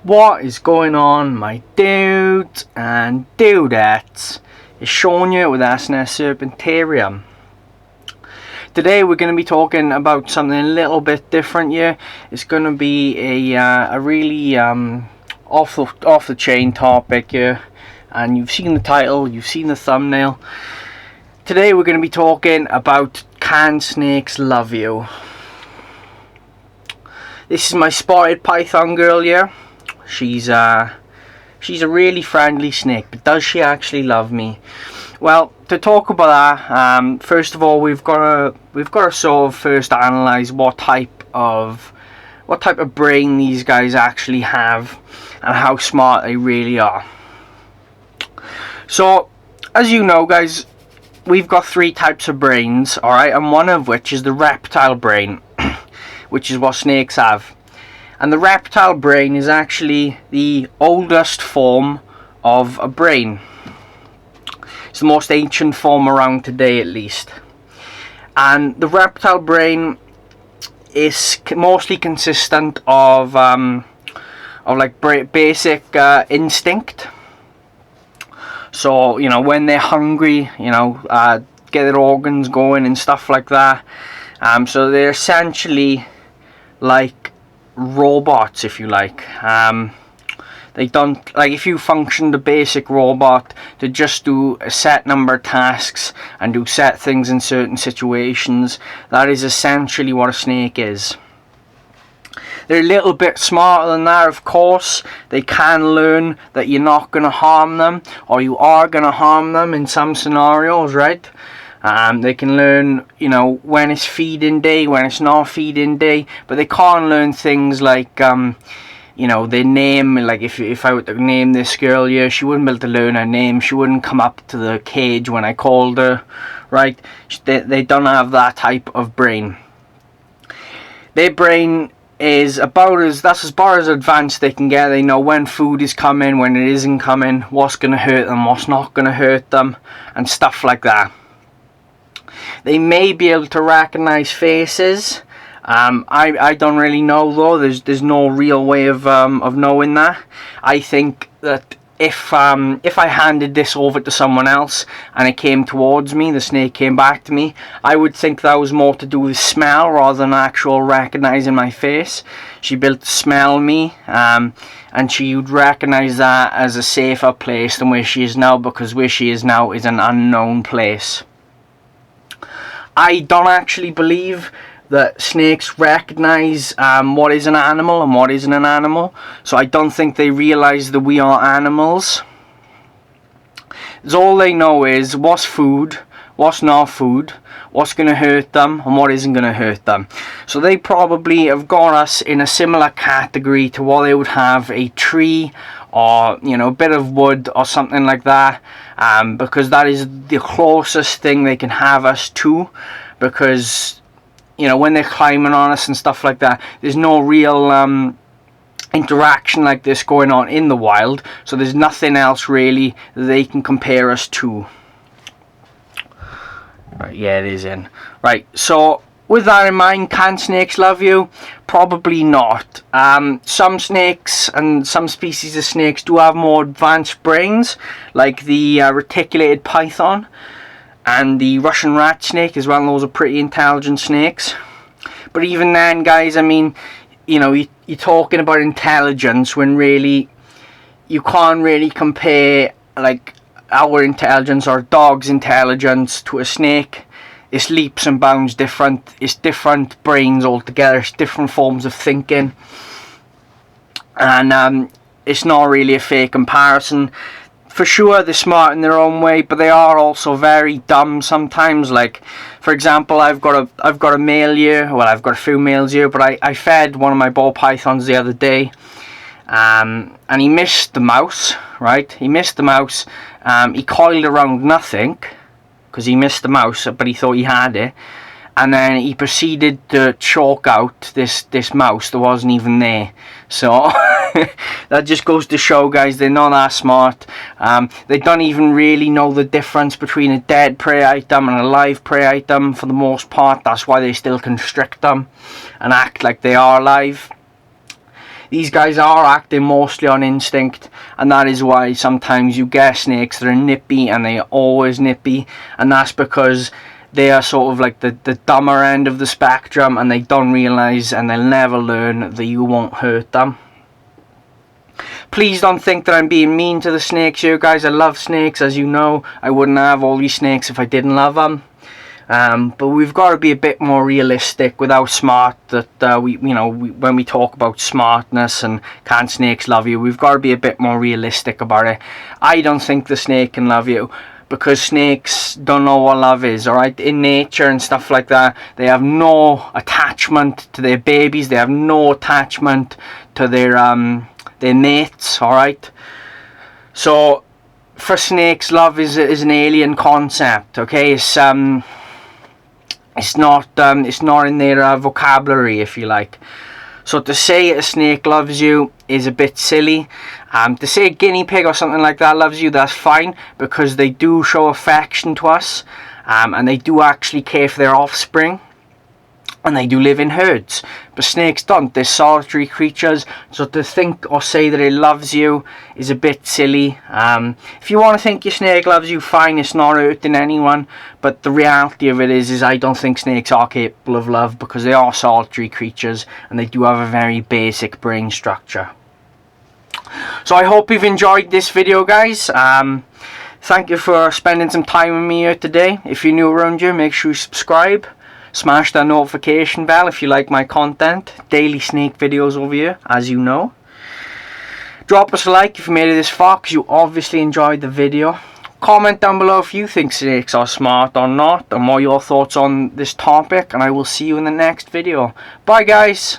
What is going on, my dudes and dudettes? It's Sean here with Asna Serpentarium. Today we're going to be talking about something a little bit different here. It's going to be a really off the chain topic here, and you've seen the title, you've seen the thumbnail. Today we're going to be talking about can snakes love you. This is my spotted python girl here. She's a really friendly snake, but does she actually love me? Well, to talk about that, first of all, we've got to sort of first analyze what type of brain these guys actually have and how smart they really are. So, as you know, guys, we've got three types of brains, all right, and one of which is the reptile brain, which is what snakes have. And the reptile brain is actually the oldest form of a brain. It's the most ancient form around today, at least. And the reptile brain is mostly consistent of like basic instinct. So, you know, when they're hungry, you know, get their organs going and stuff like that. So they're essentially like robots, if you like. They don't, like, if you functioned a basic robot to just do a set number of tasks and do set things in certain situations, that is essentially what a snake is. They're a little bit smarter than that, of course. They can learn that you're not going to harm them, or you are going to harm them in some scenarios, right? They can learn, you know, when it's feeding day, when it's not feeding day, but they can't learn things like, you know, their name. Like if I were to name this girl here, she wouldn't be able to learn her name. She wouldn't come up to the cage when I called her, right? They don't have that type of brain. Their brain is that's about as advanced they can get. They know when food is coming, when it isn't coming, what's going to hurt them, what's not going to hurt them, and stuff like that. They may be able to recognize faces. I don't really know though. There's no real way of knowing that. I think that if I handed this over to someone else and it came towards me, the snake came back to me, I would think that was more to do with smell rather than actual recognizing my face. She'd be able to smell me, and she would recognize that as a safer place than where she is now, because where she is now is an unknown place. I don't actually believe that snakes recognize what is an animal and what isn't an animal. So I don't think they realize that we are animals. All they know is what's food, what's not food, what's going to hurt them, and what isn't going to hurt them. So they probably have got us in a similar category to what they would have a tree, or, you know, a bit of wood or something like that, because that is the closest thing they can have us to, because, you know, when they're climbing on us and stuff like that, there's no real interaction like this going on in the wild, so there's nothing else really that they can compare us to. Right, yeah, it is in. Right, so with that in mind, can snakes love you? Probably not. Some snakes and some species of snakes do have more advanced brains, like the reticulated python and the Russian rat snake as well. Those are pretty intelligent snakes. But even then, guys, I mean, you know, you're talking about intelligence when really you can't really compare, like, our intelligence or dog's intelligence to a snake. It's leaps and bounds different. It's different brains altogether. It's different forms of thinking. And it's not really a fair comparison. For sure, they're smart in their own way, but they are also very dumb sometimes. Like, for example, I've got a male here. Well, I've got a few males here, but I fed one of my ball pythons the other day. And he missed the mouse, right? He missed the mouse. He coiled around nothing, because he missed the mouse, but he thought he had it, and then he proceeded to choke out this mouse that wasn't even there. So that just goes to show, guys, they're not that smart. They don't even really know the difference between a dead prey item and a live prey item for the most part. That's why they still constrict them and act like they are alive. these guys are acting mostly on instinct, and that is why sometimes you get snakes that are nippy, and they are always nippy, and that's because they are sort of like the dumber end of the spectrum, and they don't realise and they'll never learn that you won't hurt them. Please don't think that I'm being mean to the snakes here, guys. I love snakes, as you know. I wouldn't have all these snakes if I didn't love them. But we've got to be a bit more realistic with how smart that when we talk about smartness and can snakes love you, we've got to be a bit more realistic about it. I don't think the snake can love you, because snakes don't know what love is, alright? In nature and stuff like that, they have no attachment to their babies, they have no attachment to their mates, alright? So for snakes, love is an alien concept, okay? It's not in their vocabulary, if you like. So to say a snake loves you is a bit silly. To say a guinea pig or something like that loves you, that's fine, because they do show affection to us, and they do actually care for their offspring, and they do live in herds. But snakes don't. They're solitary creatures, so to think or say that it loves you is a bit silly. If you want to think your snake loves you, fine, it's not hurting anyone, but the reality of it is I don't think snakes are capable of love, because they are solitary creatures and they do have a very basic brain structure. So I hope you've enjoyed this video, guys. Thank you for spending some time with me here today. If you're new around here, make sure you subscribe. Smash that notification bell if you like my content. Daily snake videos over here, as you know. Drop us a like if you made it this far, because you obviously enjoyed the video. Comment down below if you think snakes are smart or not, and what your thoughts on this topic, and I will see you in the next video. Bye, guys.